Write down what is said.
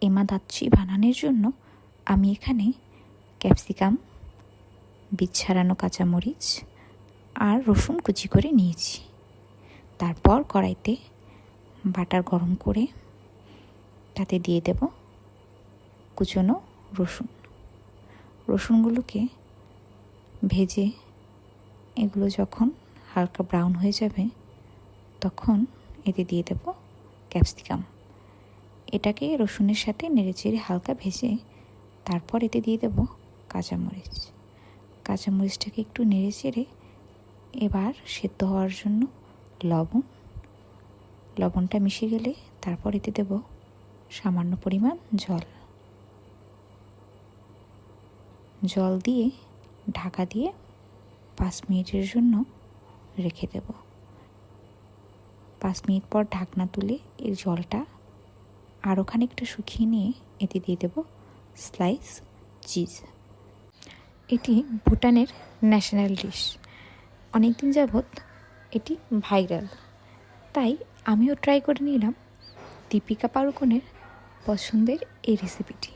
এমাদাচ্ছি বানানোর জন্য আমি এখানে ক্যাপসিকাম, বীজ ছাড়ানো কাঁচামরিচ আর রসুন কুচি করে নিয়েছি। তারপর কড়াইতে বাটার গরম করে তাতে দিয়ে দেব কুচনো রসুনগুলোকে ভেজে এগুলো যখন হালকা ব্রাউন হয়ে যাবে তখন এতে দিয়ে দেব ক্যাপসিকাম। এটাকে রসুনের সাথে নেড়েচেড়ে হালকা ভেজে তারপর এতে দিয়ে দেব কাঁচামরিচটাকে একটু নেড়েচেড়ে এবার সেদ্ধ হওয়ার জন্য লবণটা মিশে গেলে তারপর এতে দেব সামান্য পরিমাণ জল দিয়ে ঢাকা দিয়ে 5 মিনিটের জন্য রেখে দেব। 5 মিনিট পর ঢাকনা তুলে এর জলটা আরও খানিকটা শুকিয়ে নিয়ে এতে দিয়ে দেব স্লাইস চিজ। এটি ভুটানের ন্যাশনাল ডিশ। অনেক দিন যাবৎ এটি ভাইরাল, তাই আমিও ট্রাই করে নিলাম দীপিকা পাড়ুকোনের পছন্দের এই রেসিপিটি।